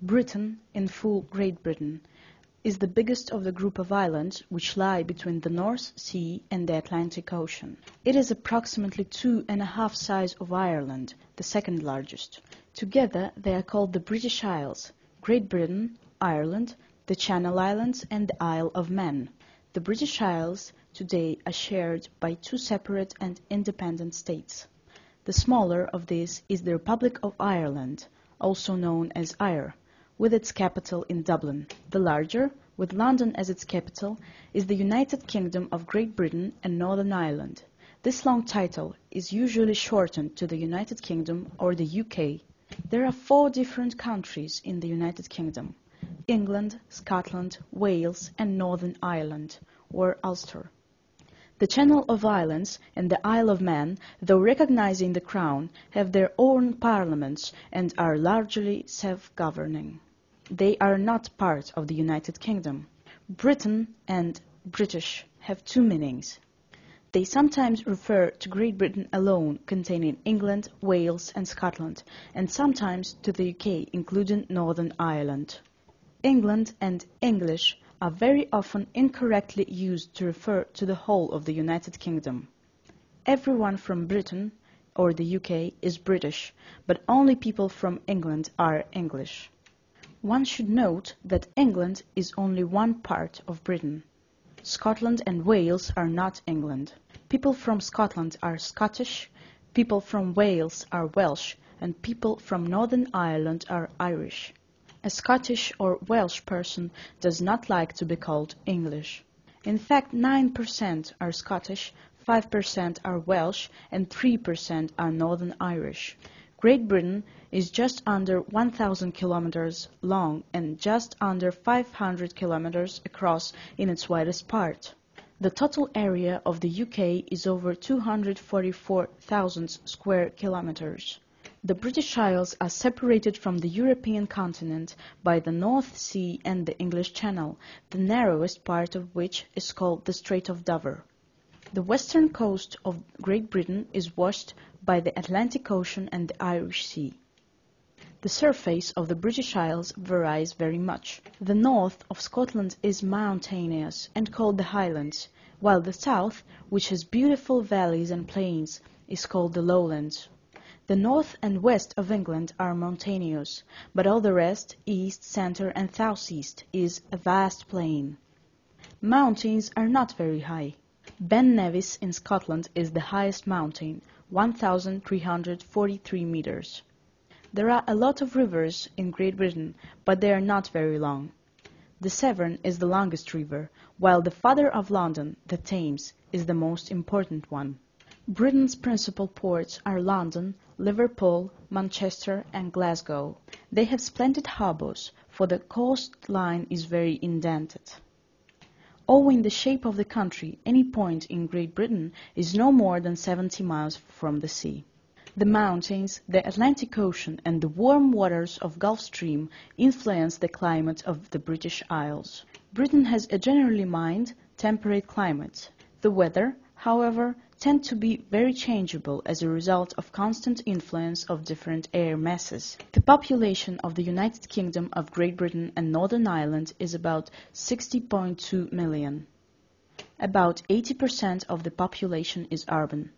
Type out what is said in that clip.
Britain, in full Great Britain, is the biggest of the group of islands which lie between the North Sea and the Atlantic Ocean. It is approximately 2.5 size of Ireland, the second largest. Together they are called the British Isles, Great Britain, Ireland, the Channel Islands and the Isle of Man. The British Isles today are shared by two separate and independent states. The smaller of these is the Republic of Ireland, also known as Eire, with its capital in Dublin. The larger, with London as its capital, is the United Kingdom of Great Britain and Northern Ireland. This long title is usually shortened to the United Kingdom or the UK. There are 4 different countries in the United Kingdom: England, Scotland, Wales and Northern Ireland, or Ulster. The Channel of Islands and the Isle of Man, though recognizing the Crown, have their own parliaments and are largely self-governing. They are not part of the United Kingdom. Britain and British have 2 meanings. They sometimes refer to Great Britain alone, containing England, Wales and Scotland, and sometimes to the UK, including Northern Ireland. England and English are very often incorrectly used to refer to the whole of the United Kingdom. Everyone from Britain or the UK is British, but only people from England are English. One should note that England is only one part of Britain. Scotland and Wales are not England. People from Scotland are Scottish, people from Wales are Welsh, and people from Northern Ireland are Irish. A Scottish or Welsh person does not like to be called English. In fact, 9% are Scottish, 5% are Welsh, and 3% are Northern Irish. Great Britain is just under 1,000 kilometers long and just under 500 kilometers across in its widest part. The total area of the UK is over 244,000 square kilometers. The British Isles are separated from the European continent by the North Sea and the English Channel, the narrowest part of which is called the Strait of Dover. The western coast of Great Britain is washed by the Atlantic Ocean and the Irish Sea. The surface of the British Isles varies very much. The north of Scotland is mountainous and called the Highlands, while the south, which has beautiful valleys and plains, is called the Lowlands. The north and west of England are mountainous, but all the rest, east, centre and southeast, is a vast plain. Mountains are not very high. Ben Nevis in Scotland is the highest mountain, 1,343 meters. There are a lot of rivers in Great Britain, but they are not very long. The Severn is the longest river, while the father of London, the Thames, is the most important one. Britain's principal ports are London, Liverpool, Manchester and Glasgow. They have splendid harbours, for the coastline is very indented. Owing the shape of the country, any point in Great Britain is no more than 70 miles from the sea. The mountains, the Atlantic Ocean and the warm waters of Gulf Stream influence the climate of the British Isles. Britain has a generally mild, temperate climate. The weather, however, tends to be very changeable as a result of constant influence of different air masses. The population of the United Kingdom of Great Britain and Northern Ireland is about 60.2 million. About 80% of the population is urban.